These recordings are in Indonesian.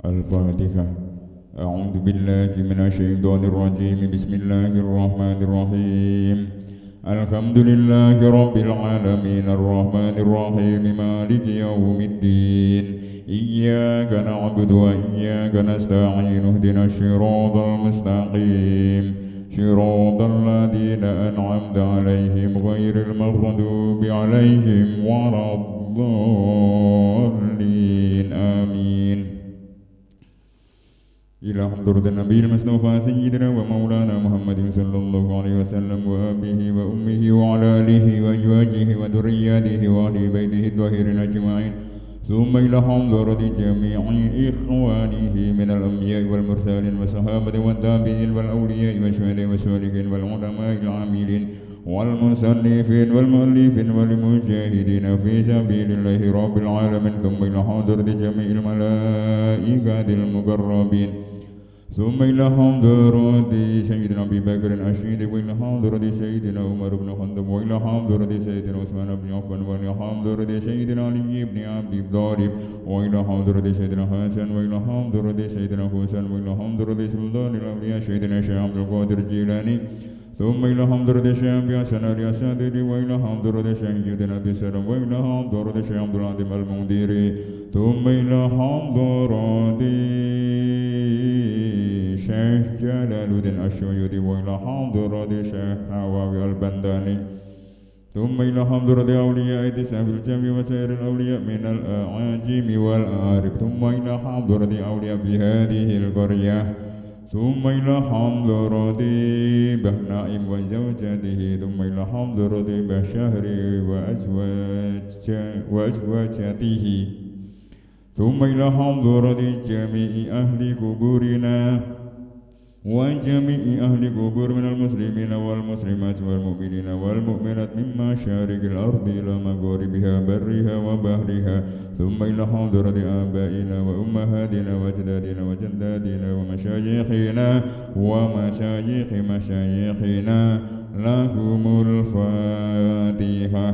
الفاتحة. أعوذ بالله من الشيطان الرجيم. بسم الله الرحمن الرحيم. الحمد لله رب العالمين الرحمن الرحيم مالك يوم الدين. إياك نعبد وإياك نستعين اهدنا الصراط المستقيم صراط الذين أنعمت عليهم غير المغضوب عليهم ولا الضالين آمين. إلى حضرة النبي المصطفى سيدنا ومولانا محمد صلى الله عليه وسلم وأبيه وأمه وعلى آله وأزواجه وذرياته وأهل بيته الطاهرين أجمعين. ثم إلى حضرة جميع إخوانه من الأنبياء والمرسلين والصحابة والتابعين والأولياء والشهداء والصالحين والعلماء العاملين والمصنفين والمؤلفين والمجاهدين في سبيل الله رب العالمين. ثم إلى حضرة جميع الملائكة المقربين. ثم إلى حضرة سيدنا أبي بكر الصديق وإلى حضرة سيدنا عمر بن الخطاب وإلى حضرة سيدنا عثمان بن عفان وإلى حضرة سيدنا علي بن أبي طالب وإلى حضرة سيدنا حسن وإلى حضرة سيدنا حسين وإلى حضرة سلطان الأولياء سيدنا الشيخ عبد القادر الجيلاني. ثم إلى حضرة الشيخ حسن الأساتذة وإلى حضرة سيدنا عبد السلام وإلى حضرة الشيخ عبد العظيم المنذري. ثم إلى حضرة الشيخ جلال الدين السيوطي وإلى حضرة الشيخ نواوي البنداني. ثم إلى حضرة أولياء تسعة الجميع وسائر الأولياء من الأعاجم والأعارب. ثم إلى حضرة أولياء في هذه القرية. ثم إلى حضرة بهنائم وزوجته. ثم إلى حضرة بشهر وأزواجته. ثم إلى حضرة جميع أهل قبورنا وجميع أهل قبور من المسلمين والمسلمات والمؤمنين والمؤمنات من مشارق الأرض إلى مغاربها برها وبحرها. ثم إلى حضرة آبائنا وأمهاتنا وأجدادنا وجداتنا ومشايخنا ومشايخ مشايخنا لهم الفاتحة.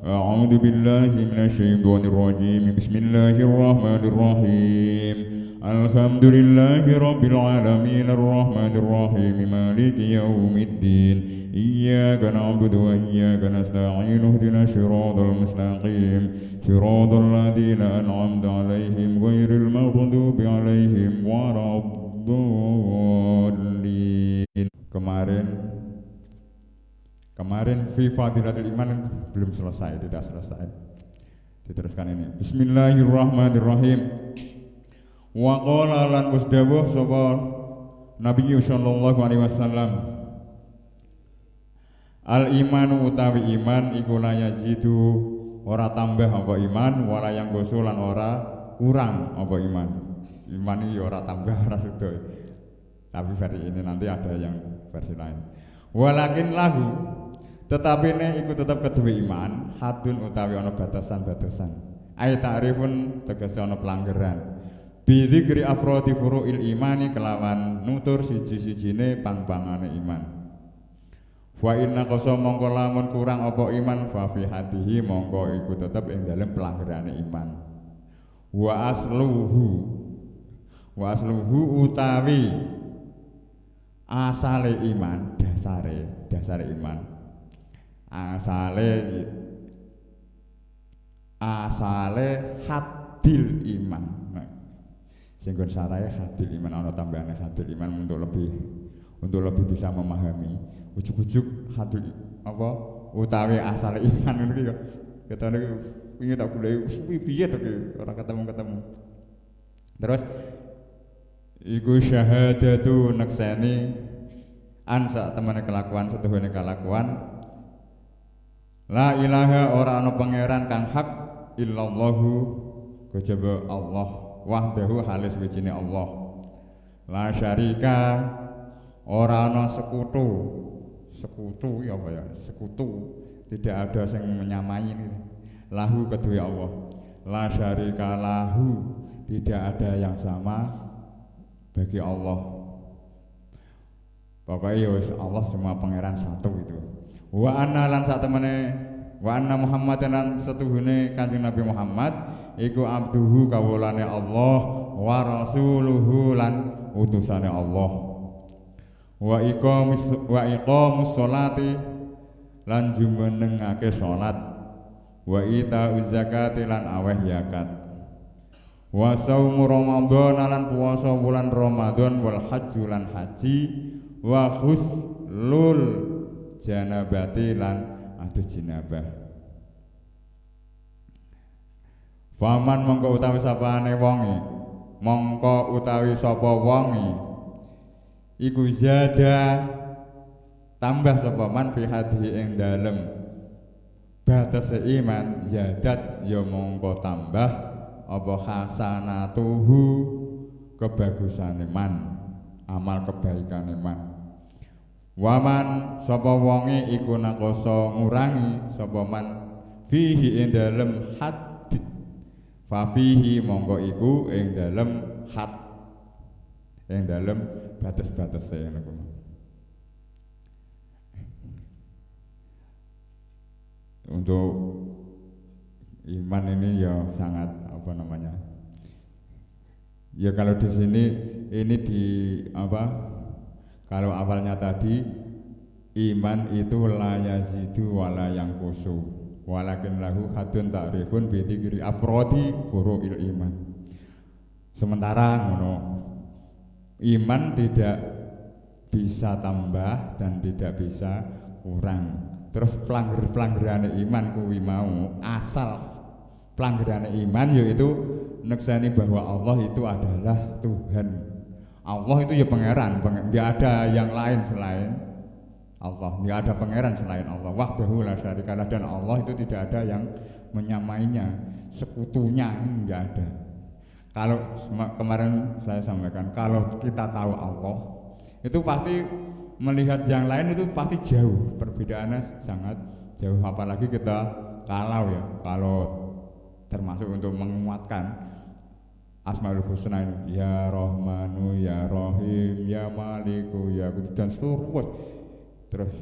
أعوذ بالله من الشيطان الرجيم. بسم الله الرحمن الرحيم. الحمد لله رب العالمين الرحمن الرحيم مالك يوم الدين. إياك نعبد وإياك نستعين اهدنا الصراط المستقيم صراط الذين أنعمت عليهم غير المغضوب عليهم ولا الضالين. Kemarin fi fadilatul iman belum selesai, tidak selesai. Diteruskan ini. Bismillahirrahmanirrahim. Wa qala lan wasdawuh sapa Nabi sallallahu alaihi wasallam. Al imanu utawi iman iku la yazidu ora tambah apa iman wala yang lan ora kurang apa iman. Iman iki ora tambah ora sudah. Tapi versi ini nanti ada yang versi lain. Walakin lahu tetapi ne iku tetap kedua iman hadun utawi ana batasan-batasan. Ai ta'rifun tegese ana pelanggaran. Bi dzikri afrodi furu'il imani kelawan nutur siji-sijine pang-pangane iman. Wa inna qasa mongko lamun kurang apa iman fa fi hadihi mongko iku tetep ing dalem pelanggarane iman. Wa asluhu utawi asale iman, dasare iman. Asale hadil iman. Sing nggon sarae hadil iman ana tambahane hadil iman untuk lebih bisa memahami. Ujug-ujug hadil apa utawi asale iman ngono iki kok. Ketane wingi tak golek piye to ki ora ketemu. Terus iku syahadatu naksani ansa temane kelakuan setuhune kelakuan la ilaha ora ana pangeran kang hak illallahu kejaba Allah wahdahu halis wijine Allah la syarika ora ana sekutu ya apa ya sekutu tidak ada yang menyamai ini lahu kedua Allah la syarika lahu tidak ada yang sama bagi Allah. Pokoknya Allah semua pangeran satu itu. Wa anna lan sak temene wa anna Muhammadan lan setuhune Kanjeng Nabi Muhammad iku abduhu kawulane Allah wa rasuluhu lan utusane Allah wa iqamus sholati lan jumenengake salat wa itauz zakati lan aweh zakat wa saumu ramadhan lan puasa bulan Ramadan wal hajju lan haji wa ghuslul janabati lan adus jenabah. Faman mongko utawi sapane wonge mongko utawi sapa wonge iku zada tambah sapa man fi hadhi ing dalem batas iman zadat ya mongko tambah apa hasanatuhu kebagusane man amal kebaikane man waman sapa wonge iku nakoso ngurangi sapa man fihi ing dalem had fa fihi mongko iku ing dalem had ing dalem batas-batase ngono. Untuk iman ini ya sangat apa namanya? Ya kalau di sini ini di apa? Kalau awalnya tadi iman itu la yazidu wala yanqusu walakin lahu hadun ta'rifun bi dzikri afrodi furu'il iman. Sementara ngono iman tidak bisa tambah dan tidak bisa kurang. Terus pelanggaran iman kuwi mau asal pelanggaran iman yaitu neksani bahwa Allah itu adalah Tuhan. Allah itu ya pangeran, tidak ada yang lain selain Allah, tidak ada pangeran selain Allah. Wahdahu la syarikalah, dan Allah itu tidak ada yang menyamainya, sekutunya tidak ada. Kalau kemarin saya sampaikan, kalau kita tahu Allah itu pasti melihat yang lain itu pasti jauh, perbedaannya sangat jauh. Apalagi kita kalau termasuk untuk menguatkan Asmaul Husna ini, ya Rahmanu, ya Rahim, ya Maliku, ya Qudus, dan seterusnya. Terus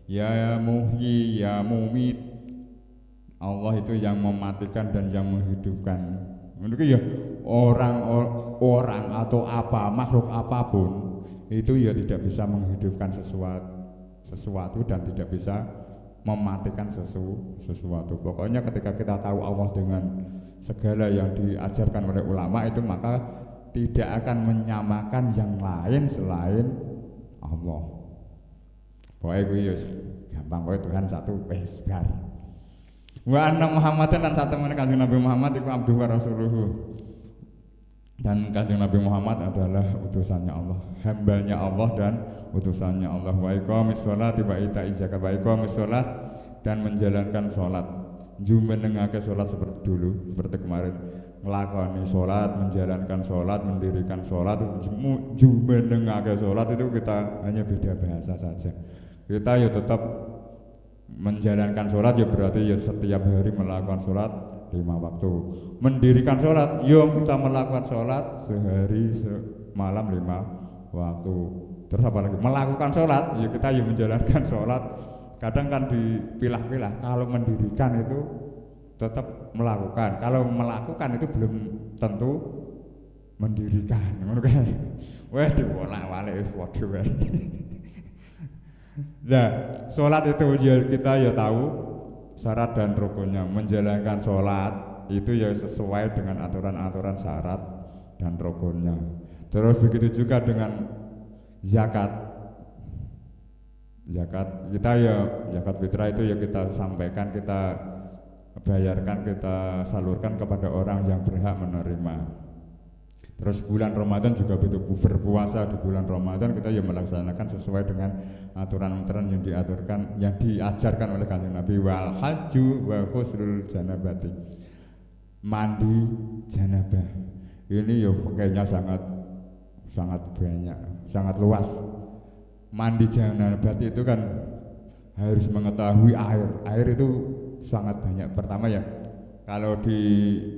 ya Muhyi, ya Mumit. Allah itu yang mematikan dan yang menghidupkan. Mungkin ya orang atau apa makhluk apapun itu ya tidak bisa menghidupkan sesuatu dan tidak bisa mematikan sesuatu. Pokoknya ketika kita tahu Allah dengan segala yang diajarkan oleh ulama itu, maka tidak akan menyamakan yang lain selain Allah. Pokoknya gue gampang, pokoknya Tuhan satu, wes bar. Wa anna Muhammadan lan satemene Kanjeng Nabi Muhammad iku abduhu wa rasuluhu. Dan Kanjeng Nabi Muhammad adalah utusannya Allah, hambanya Allah dan utusannya Allah. Wa iqamis sholati wa ita'iz zakat, wa iqamis sholat dan menjalankan sholat, jumenengake sholat seperti dulu, seperti kemarin ngelakoni sholat, menjalankan sholat, mendirikan sholat, jumenengake sholat itu kita hanya beda bahasa saja. Kita ya tetap menjalankan sholat ya berarti ya setiap hari melakukan sholat 5 waktu. Mendirikan sholat, yuk kita melakukan sholat sehari semalam 5 waktu. Terus apa lagi? Melakukan sholat, ya kita ya menjalankan sholat. Kadang kan dipilah-pilah. Kalau mendirikan itu tetap melakukan. Kalau melakukan itu belum tentu mendirikan. Wes dibolak-balik waduh. Nah, sholat itu ya kita ya tahu syarat dan rukunnya. Menjalankan sholat itu ya sesuai dengan aturan-aturan syarat dan rukunnya. Terus begitu juga dengan zakat. Zakat kita ya zakat fitrah itu ya kita sampaikan, kita bayarkan, kita salurkan kepada orang yang berhak menerima. Terus bulan Ramadan juga begitu, berpuasa di bulan Ramadan kita ya melaksanakan sesuai dengan aturan-aturan yang diaturkan, yang diajarkan oleh Kanjeng Nabi. Wal haju wa ghuslul janabati, mandi janabah ini ya kayaknya sangat banyak, sangat luas. Mandi janabah itu kan harus mengetahui air itu sangat banyak. Pertama ya, kalau di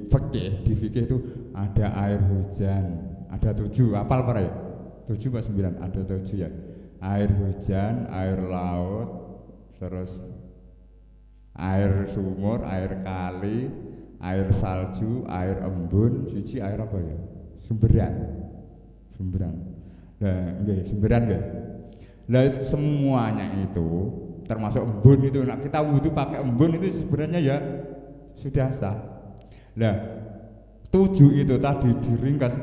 fikih itu ada air hujan, ada 7, apal para ya? 7 atau 9, ada 7 ya. Air hujan, air laut, terus air sumur, air kali, air salju, air embun, siji air apa ya? Sumberan. Nah, nggih, sumberan nggih. Lah semuanya itu termasuk embun itu. Nah, kita wudu pakai embun itu sebenarnya ya sudah sah. Nah, 7 itu tadi diringkas.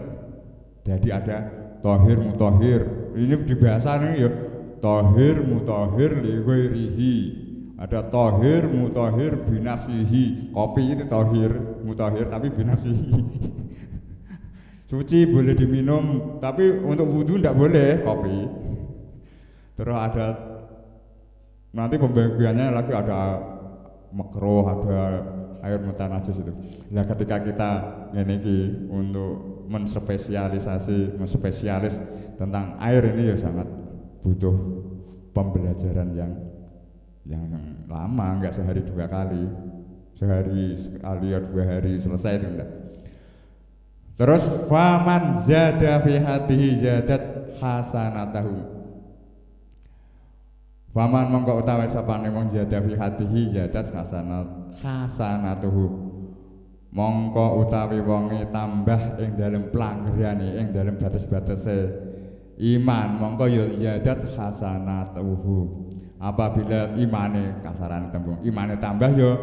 Jadi ada tohir mutohir. Ini di bahasa ini ya tohir mutohir li ghairihi. Ada tohir mutohir binafsihi. Kopi itu tohir mutohir tapi binafsihi. Suci boleh diminum, tapi untuk wudhu tidak boleh kopi. Terus ada nanti pembagiannya lagi ada makruh, ada air mutanajis itu. Nah ketika kita ini untuk menspesialis tentang air ini ya sangat butuh pembelajaran yang lama, enggak sehari 2 kali, sehari sekali atau 2 hari selesai itu enggak. Terus faman zada fi hatihi zadat hasanatahu. Faman mongko utawi sapane wong zada fi hatihi zadat hasanatuhu. Mongko utawi wonge tambah ing dalem pelanggerane, ing dalem batas-batase iman, mongko ya zadat hasanatuhu. Apabila imane kasaran tembung imane tambah ya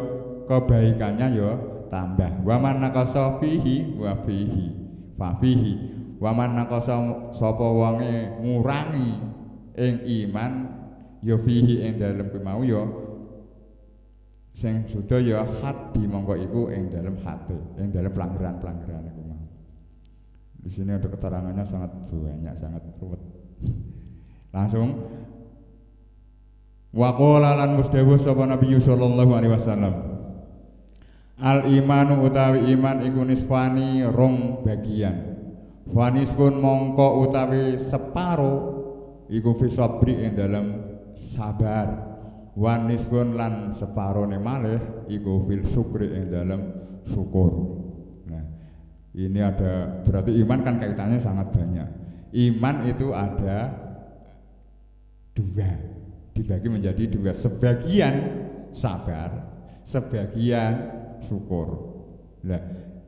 kebaikannya ya tambah. Wa man naqasa fihi wa fihi fa fihi. Wa man naqasa sapa wonge ngurangi ing iman ya fihi ing dalem mau ya sing suda ya hati mongko iku ing dalem hati, ing dalem pelanggaran-pelanggaran iku mau. Di sini ada keterangannya sangat banyak, sangat ruwet. Langsung wa qala lan musdawuh sapa Nabi sallallahu alaihi wasallam. Al imanu utawi iman iku nisfani rong bagian. Wanispun mongko utawi separo iku fi sabri ing dalam sabar. Wanispun lan separone malih iku fil syukri ing dalam syukur. Nah, ini ada berarti iman kan kaitannya sangat banyak. Iman itu ada 2. Dibagi menjadi 2, sebagian sabar, sebagian syukur. Nah,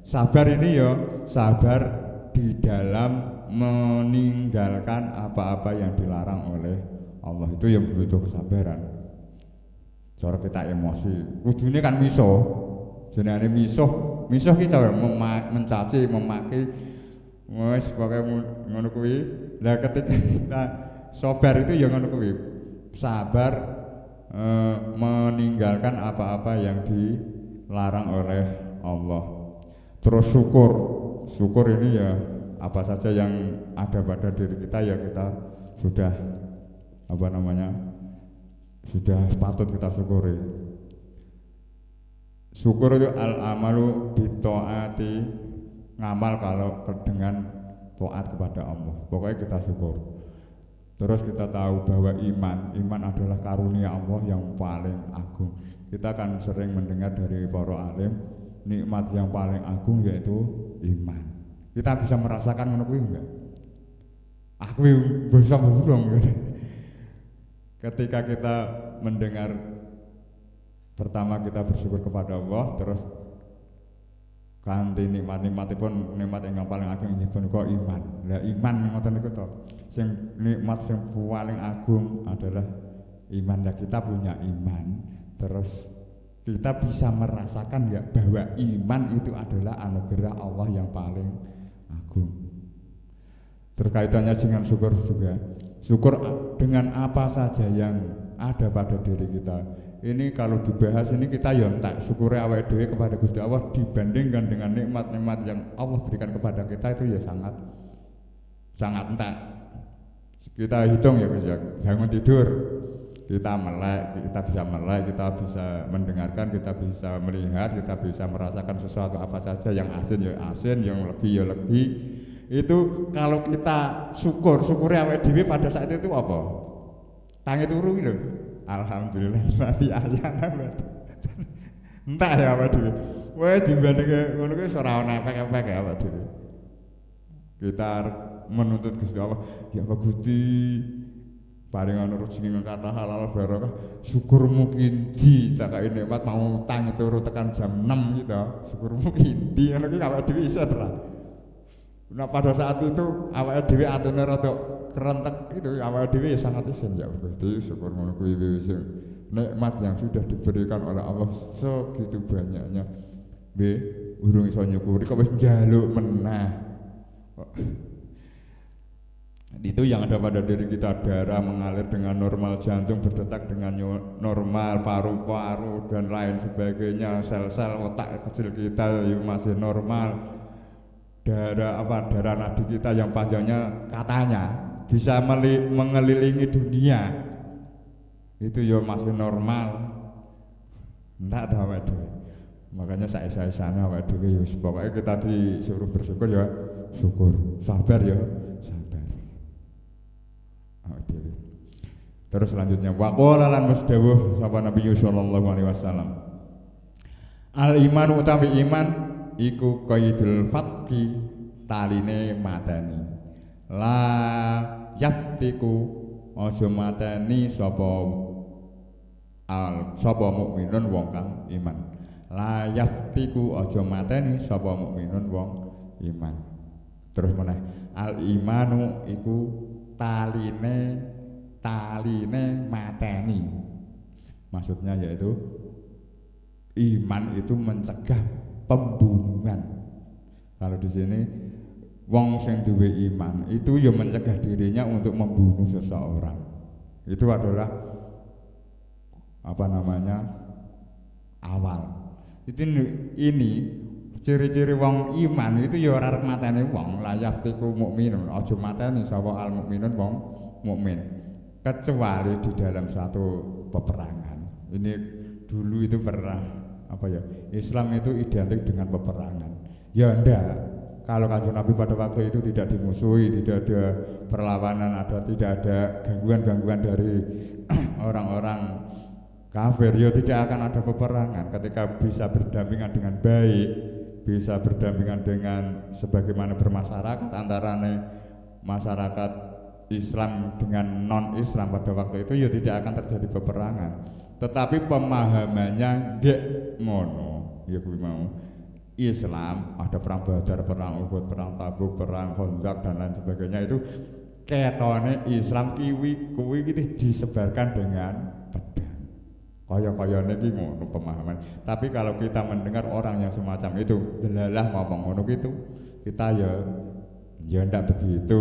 sabar ini ya sabar di dalam meninggalkan apa-apa yang dilarang oleh Allah, itu yang butuh kesabaran. Cara kita emosi, kudune kan misuh. Jenenge misuh ki cara mencaci, memaki, wis pokoke ngono kuwi. Lah ketika kita sabar itu ya ngono kuwi. Sabar meninggalkan apa-apa yang dilarang oleh Allah. Terus syukur ini ya apa saja yang ada pada diri kita ya kita sudah sudah patut kita syukuri. Syukur itu al-amalu bitaati, ngamal kalau dengan taat kepada Allah. Pokoknya kita syukur. Terus kita tahu bahwa iman adalah karunia Allah yang paling agung. Kita akan sering mendengar dari para alim, nikmat yang paling agung yaitu iman. Kita bisa merasakan ngono kuwi enggak? Aku bisa burung gitu. Ketika kita mendengar pertama kita bersyukur kepada Allah, terus kanthi nikmat-nikmatipun nikmat ingkang paling agung inggih punika iman. Lah iman ngoten niku to. Sing nikmat sing paling agung adalah iman. Lah kita punya iman, terus kita bisa merasakan ya bahwa iman itu adalah anugerah Allah yang paling agung. Terkaitannya dengan syukur juga. Syukur dengan apa saja yang ada pada diri kita. Ini kalau dibahas ini kita ya entek syukure awake dhewe kepada Gusti Allah dibandingkan dengan nikmat-nikmat yang Allah berikan kepada kita itu ya sangat entek. Kita hitung ya Gus ya, bangun tidur kita bisa melek, kita bisa mendengarkan, kita bisa melihat, kita bisa merasakan sesuatu apa saja, yang asin ya asin, yang legi ya legi. Itu kalau kita syukure awake dhewe pada saat itu apa? Tangi turu lho. Alhamdulillah nanti ayana berarti. Entah ya apa dhewe. Wah dibandingke ngono kuwi ora ana efek-efek ya apa dhewe. Kita menuntut Gusti Allah, ya Allah Gusti paring ana rezeki kata halal barokah. Syukurmu kindi cakake nikmat mau tangi turu tekan jam 6 gitu. Syukurmu kindi ngono kuwi awake dhewe iso ora. Nah pada saat itu awake dhewe atune rada kerentek itu, awake dhewe ya sangat isin ya Gusti, syukur ngono kuwi wis nikmat yang sudah diberikan oleh Allah segitu banyaknya. Urung iso nyukuri kok wis njaluk menah. Itu yang ada pada diri kita, darah mengalir dengan normal, jantung berdetak dengan normal, paru-paru dan lain sebagainya, sel-sel otak kecil kita masih normal. Darah nadi kita yang panjangnya katanya bisa mengelilingi dunia itu ya masih normal. Enggak ada awake dhewe. Makanya saya awake dhewe ya pokoknya kita disuruh bersyukur ya syukur, sabar ya sabar. Awake dhewe. Terus selanjutnya waqala lan musdawuh sapa Nabi sallallahu alaihi wasallam. Al iman utawi iman iku qaidul fatki taline mateni la yaftiku aja mateni sapa mukminun wong kang iman la yaftiku aja mateni sapa mukminun wong iman. Terus meneh al imanu iku taline mateni, maksudnya yaitu iman itu mencegah pembunuhan. Kalau di sini wong sing duwe iman itu ya mencegah dirinya untuk membunuh seseorang. Itu adalah awal. Ini ciri-ciri wong iman itu ya ora arep mateni wong, layak tiku mukminun, aja mateni sapa al mukminun wong mukmin. Kecuali di dalam satu peperangan. Ini dulu itu pernah Islam itu identik dengan peperangan. Ya enggak. Kalau Kanjeng Nabi pada waktu itu tidak dimusuhi, tidak ada perlawanan, tidak ada gangguan-gangguan dari orang-orang kafir, ya tidak akan ada peperangan. Ketika bisa berdampingan dengan baik, bisa berdampingan dengan sebagaimana bermasyarakat antara masyarakat Islam dengan non-Islam pada waktu itu, ya tidak akan terjadi peperangan. Tetapi pemahamannya nggak ngono, ya kuwi mau. Islam ada perang Badar, perang Uhud, perang Tabuk, perang Khandaq dan lain sebagainya, itu ketone Islam kuwi disebarkan dengan pedang. Kaya-kayane iki ngono pemahaman. Tapi kalau kita mendengar orang yang semacam itu delalah ngomong ngono gitu, kita ya ndak begitu.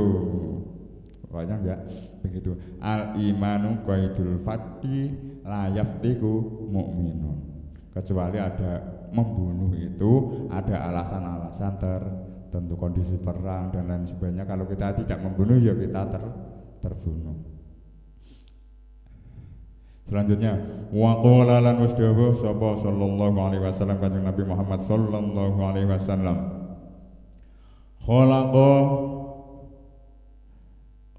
Pokoknya enggak begitu. Al imanu qaidul fati la yaftiku mu'minun. Kecuali ada membunuh itu ada alasan-alasan tertentu, kondisi perang dan lain sebagainya. Kalau kita tidak membunuh ya kita terbunuh. Selanjutnya wa qala lan wasdawu sapa sallallahu alaihi wasallam kanjeng Nabi Muhammad sallallahu alaihi wasallam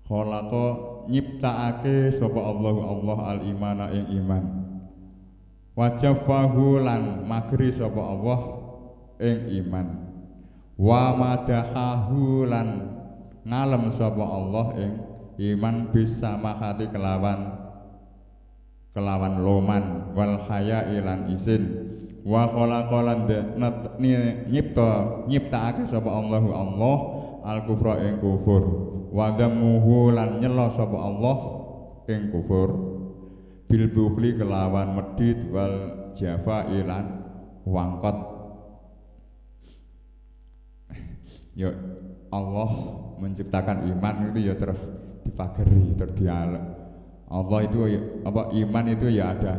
khalaqa nyiptaake sapa Allah al imana ing iman wajafahu lan magri sapa Allah ing iman wa madahahu lan ngalem sapa Allah ing iman bisa mahati kelawan loman wal haya ilan isin wa khalaqalan nyiptaake sapa Allah al kufra ing kufur wa damuhu lan nyela sapa Allah ing kufur bil bukhli kelawan medit wal jafa ilan wangkot. Ya Allah menciptakan iman itu ya terus dipagari, terdialog. Allah itu iman itu ya ada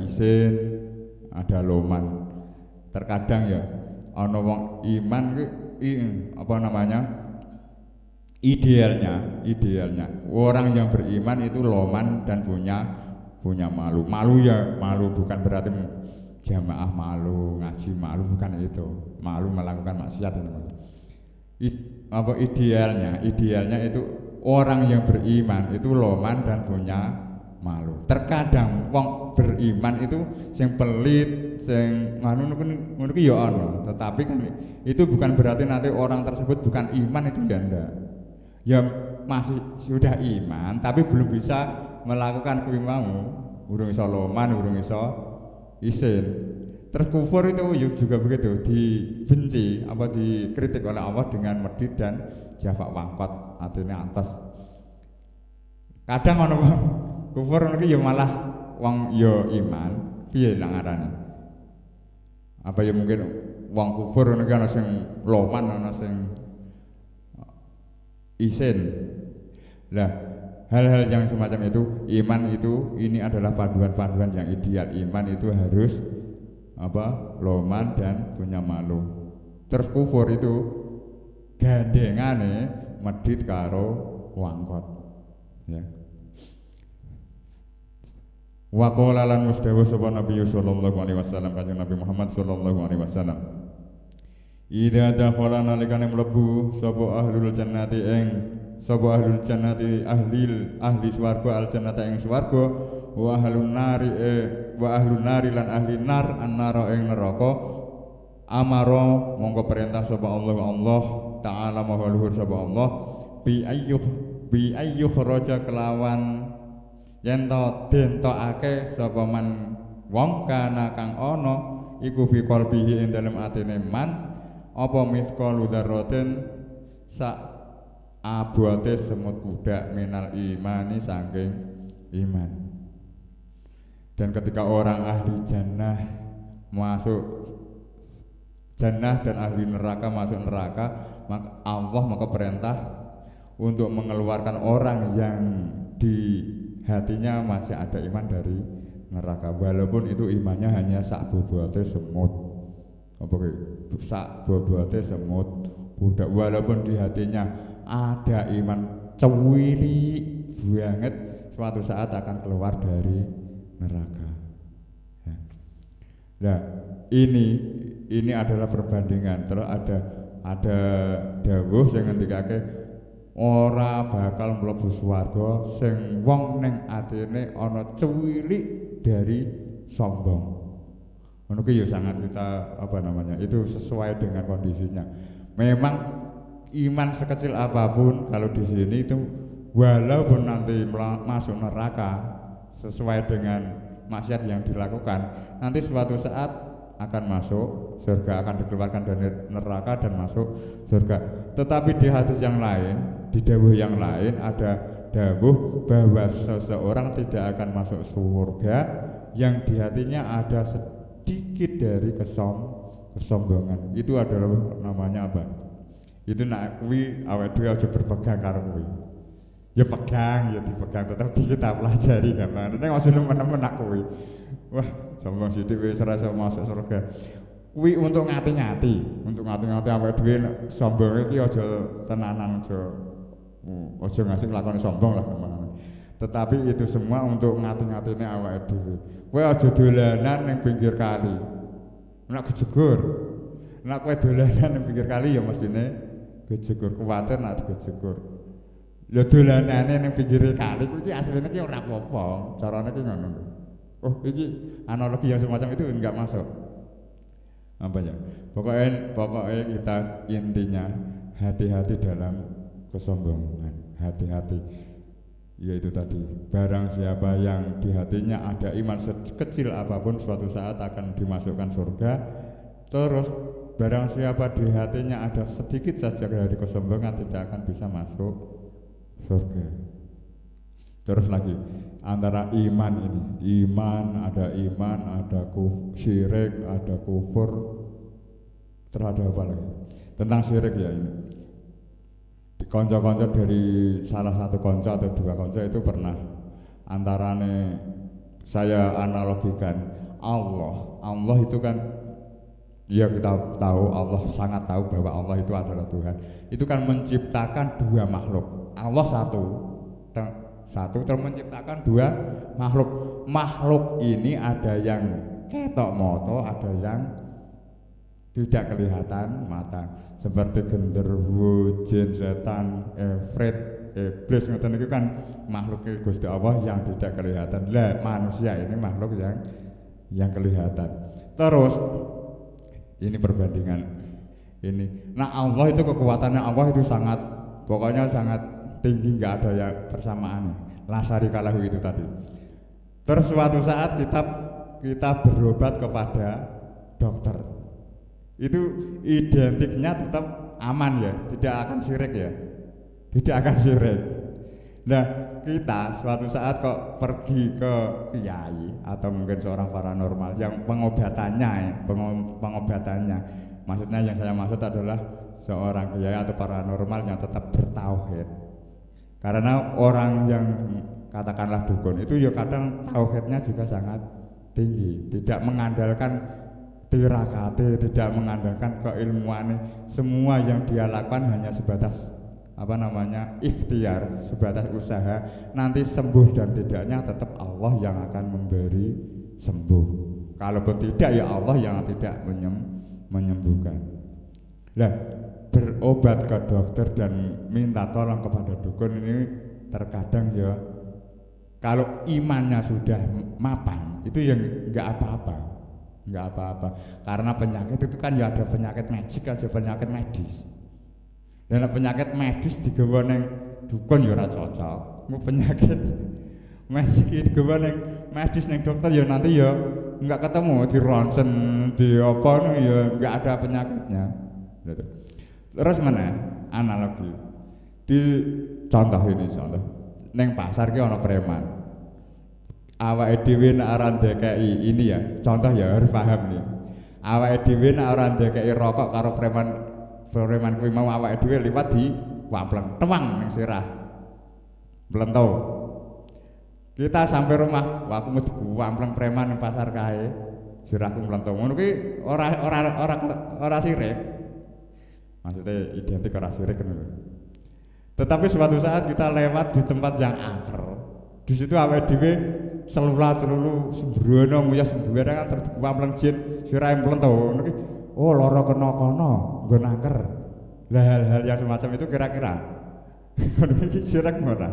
isin, ada loman. Terkadang ya ana wong iman idealnya orang yang beriman itu loman dan punya malu bukan berarti jamaah malu, ngaji malu, bukan itu. Malu melakukan maksiat idealnya itu orang yang beriman itu loman dan punya malu. Terkadang wong beriman itu sing pelit, sing ngono ki ya ana, tetapi kan itu bukan berarti nanti orang tersebut bukan iman, itu ya ndak. Ya masih sudah iman tapi belum bisa melakukan kuwi mau, urung iso loman, urung iso isin. Terus kufur itu juga begitu, dibenci apa dikritik oleh Allah dengan medit dan jafak wangkot, artinya atas. Kadang ono wong kufur iki ya malah wong ya iman, piye nang ngarane? Apa ya mungkin wong kufur niku ana sing loman, ana sing isin. Lah, hal-hal yang semacam itu, iman itu ini adalah panduan-panduan yang ideal. Iman itu harus apa? Loman dan punya malu. Terus kufur itu gandengane medit karo wangkot. Ya. Wa qala lan mustawa sapa Nabi sallallahu alaihi wasallam, kanjeng Nabi Muhammad sallallahu alaihi wasallam. Idza dakhala nalikane mlebu sapa ahlul jannati ing sapa ahlul jannati ahli swarga al jannata ing swarga wa ahlun nari lan ahli nar annara ing neraka amara mongko perintah sapa Allah taala maha luhur sapa Allah bi ayyuh raja kelawan yen to dentokake sapa man wong kana kang ana iku fi qalbihi ing dalem atine man apa mithqalu dzarratin sak abote semut budak minal imani saking iman. Dan ketika orang ahli jannah masuk jannah dan ahli neraka masuk neraka, maka Allah maka perintah untuk mengeluarkan orang yang di hatinya masih ada iman dari neraka, walaupun itu imannya hanya sak bobote semut. Apa sak bobote semut budak, walaupun di hatinya ada iman cewili banget, suatu saat akan keluar dari neraka. Ya. Nah, ini adalah perbandingan. Terus ada dawuh sing ngendikake ora bakal mlebu swarga sing wong ning atine ana cuwilik dari sombong. Ngono ki ya sangat kita itu sesuai dengan kondisinya. Memang iman sekecil apapun kalau di sini itu walaupun nanti masuk neraka sesuai dengan maksiat yang dilakukan, nanti suatu saat akan masuk surga, akan dikeluarkan dari neraka dan masuk surga. Tetapi di hadis yang lain, di dawuh yang lain ada dawuh bahwa seseorang tidak akan masuk surga yang di hatinya ada sedikit dari kesombongan. Itu adalah namanya apa? Itu nak kuwi awake dhewe aja berpegang karo kuwi. Ya pegang, ya dipegang, tetap kita pelajari kan. Nek ojo nemen-nemen nak kuwi. Wah, sombong sithik wis ora iso masuk surga. Kuwi untuk ngati-ngati awake dhewe sombong iki aja tenanan, aja ngasih lakone sombong lah gampang. Tetapi itu semua untuk ngati-ngatine awake dhewe. Kowe aja dolanan ning pinggir kali. Nek kejegur. Nek kowe dolanan ning pinggir kali ya mestine kejegur, kuwatir nek kejegur. Lha dolanane ning pinggir kali kuwi asline ki ora apa-apa. Carane ki ngono. Oh, iki analogi yang semacam itu enggak masuk. Apa ya? Pokoknya kita intinya hati-hati dalam kesombongan. Hati-hati. Yaitu tadi, barang siapa yang di hatinya ada iman sekecil apapun suatu saat akan dimasukkan surga. Terus barang siapa di hatinya ada sedikit saja dari kesombongan tidak akan bisa masuk surga. Terus lagi antara iman ini, ada syirik, ada kufur, terhadap apa lagi? Tentang syirik ya ini. Konco-konco dari salah satu konco atau dua konco itu pernah antarane saya analogikan Allah itu kan ya kita tahu, Allah sangat tahu bahwa Allah itu adalah Tuhan. Itu kan menciptakan dua makhluk. Allah satu terus menciptakan dua makhluk. Makhluk ini ada yang ketok moto, ada yang tidak kelihatan mata. Seperti genderuwo, jin, setan, efrit, iblis, ngoten niku kan makhluk Gusti Allah yang tidak kelihatan. Lah manusia ini makhluk yang kelihatan. Terus ini perbandingan ini. Nah Allah itu kekuatannya Allah itu sangat, pokoknya sangat tinggi, nggak ada yang persamaan. La syarika lahu itu tadi. Terus suatu saat kita berobat kepada dokter. Itu identiknya tetap aman ya, tidak akan syirik ya. Tidak akan syirik. Nah, kita suatu saat kok pergi ke kiai atau mungkin seorang paranormal yang pengobatannya, maksudnya yang saya maksud adalah seorang kiai atau paranormal yang tetap bertauhid. Karena orang yang katakanlah dukun itu ya kadang tauhidnya juga sangat tinggi, tidak mengandalkan tirakati, tidak mengandalkan keilmuan. Semua yang dia lakukan hanya sebatas ikhtiar, sebatas usaha. Nanti sembuh dan tidaknya tetap Allah yang akan memberi sembuh. Kalaupun tidak ya Allah yang tidak menyembuhkan. Nah, berobat ke dokter dan minta tolong kepada dukun ini terkadang ya kalau imannya sudah mapan itu ya nggak apa-apa. Karena penyakit itu kan ya ada penyakit magik, ada penyakit medis. Dan penyakit medis digawa ning dukun ya ora cocok. Mau penyakit magik digawa ning medis ning dokter ya nanti ya enggak ketemu, di ronsen, di apa ya enggak ada penyakitnya. Terus mana analogi? Di contoh ning pasar ki ana preman. Awake dhewe nek ora ndekeki ini ya, contoh ya harus paham nih. Awake dhewe nek ora ndekeki rokok karo preman kuwi mau awake dhewe liwat di wampleng tewang ning sirah. Mlento. Kita sampai rumah, wah aku mau diwampleng preman ning pasar kae. Sirahku mlento. Ngono kuwi ora sirik. Maksudnya identik ora sirik kan. Tetapi suatu saat kita lewat di tempat yang angker. Di situ awake dhewe selulu sembrono nguyah sembrono kan terwampleng jin sirahe mlento. Ngono kuwi oh lara kena kono nggo nangker. Lah hal-hal yang semacam itu kira-kira sirik ora?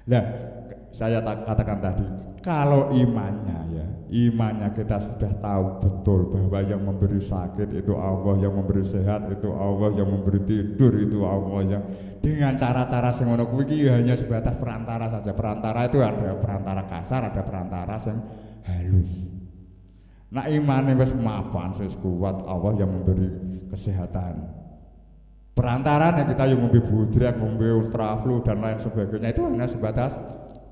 Lah saya katakan tadi, kalau imannya kita sudah tahu betul bahwa yang memberi sakit itu Allah, yang memberi sehat itu Allah, yang memberi tidur itu Allah, yang dengan cara-cara sing ngono kuwi hanya sebatas perantara saja. Perantara itu ada perantara kasar, ada perantara yang halus. Nah imane wis mapan, wis kuat, Allah yang memberi kesehatan. Perantaranya kita yang ngombe budrek, ngombe ultraflu dan lain sebagainya itu hanya sebatas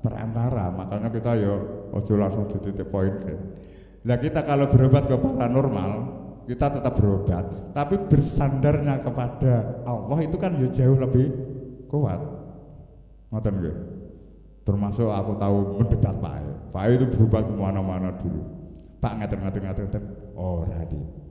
perantara. Makanya kita ya ojo langsung di titik poin. Nah kita kalau berobat ke paranormal, kita tetap berobat, tapi bersandarnya kepada Allah itu kan ya jauh lebih kuat. Ngoten nggih. Termasuk aku tahu mendebat Pak itu berobat kemana-mana dulu. Pak ngaten ora di.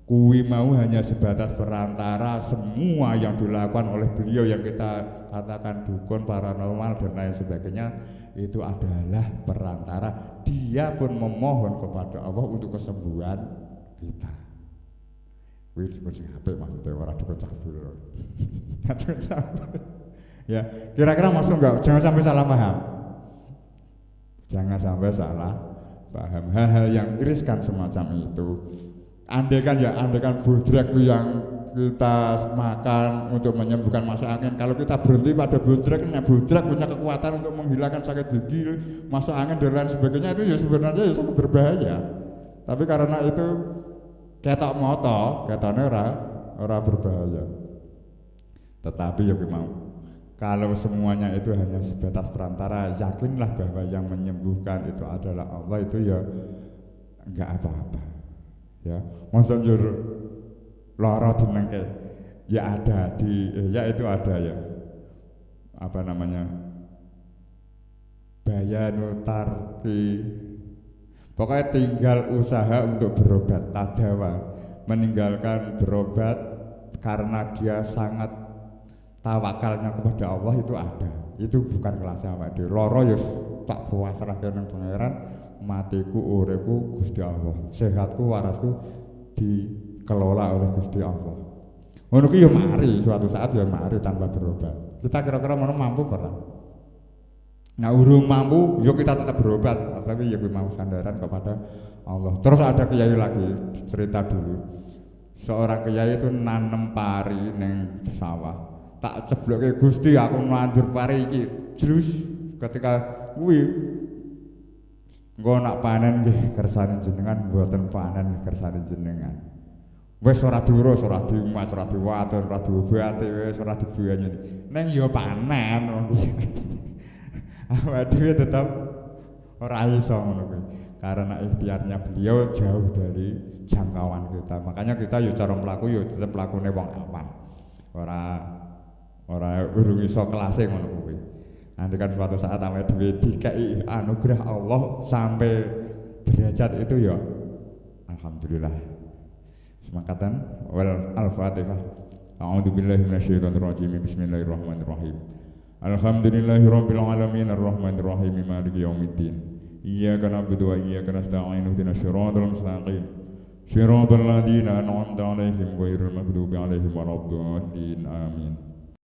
Kui mau hanya sebatas perantara. Semua yang dilakukan oleh beliau yang kita katakan dukun, paranormal dan lain sebagainya itu adalah perantara. Dia pun memohon kepada Allah untuk kesembuhan kita. Kuwi dukun sing apik maksudnya ora dukun cabul. Ya, kira-kira masuk enggak? Jangan sampai salah paham. Jangan sampai salah paham. Hal-hal yang iriskan semacam itu. Andaikan budrek yang kita makan untuk menyembuhkan masuk angin. Kalau kita berhenti pada budrek punya kekuatan untuk menghilangkan sakit gigi, masuk angin dan lain sebagainya, itu ya sebenarnya ya sangat berbahaya. Tapi karena itu ketok moto, ketone ora berbahaya. Tetapi ya mau kalau semuanya itu hanya sebatas perantara, yakinlah bahwa yang menyembuhkan itu adalah Allah, itu ya enggak apa-apa. Ya, masa njur lara dinengke ya ada itu ada ya. Apa namanya? Bayanu tarki. Pokoknya tinggal usaha untuk berobat, tadawa, meninggalkan berobat karena dia sangat tawakalnya kepada Allah itu ada. Itu bukan kelas awake dhewe. Lara ya tak pasrahke nang pangeran. Matiku, uripku Gusti Allah, sehatku, warasku dikelola oleh Gusti Allah. Ngono ki ya mari suatu saat ya mari tanpa berobat. Kita kira-kira mau mampu pernah? Nah urung mampu, yuk kita tetap berobat, tapi ya mau sandaran kepada Allah. Terus ada kiai lagi cerita dulu. Seorang kiai itu nanem pari neng sawah. Tak cebloke Gusti aku nandur pari iki. Terus ketika kuwi Engko nak panen nggih kersane jenengan, mboten panen nggih kersane jenengan. Wis ora diurus, ora diumas, ora diwatur, ora diobati, wis ora dibuyanyi. Ning ya panen. Awake dhewe tetep ora iso ngono kuwi. Karena ikhtiarnya beliau jauh dari jangkauan kita. Makanya kita yo cara mlaku yo tetep mlakune wong awam. Ora urung iso kelase ngono kuwi. Nanti kan suatu saat awake dhewe dikai anugerah Allah sampai derajat itu ya alhamdulillah. Semakatan wal al-Fatihah. A'udzu billahi minasyaitonir rajim. Bismillahirrahmanirrahim. Alhamdulillahirabbil alamin arrahmanir rahim maliki yaumiddin. Iyyaka na'budu wa iyyaka nasta'in ihdinas siratal mustaqim. Siratal ladzina an'amta 'alaihim ghairil maghdubi 'alaihim waladdallin. Amin.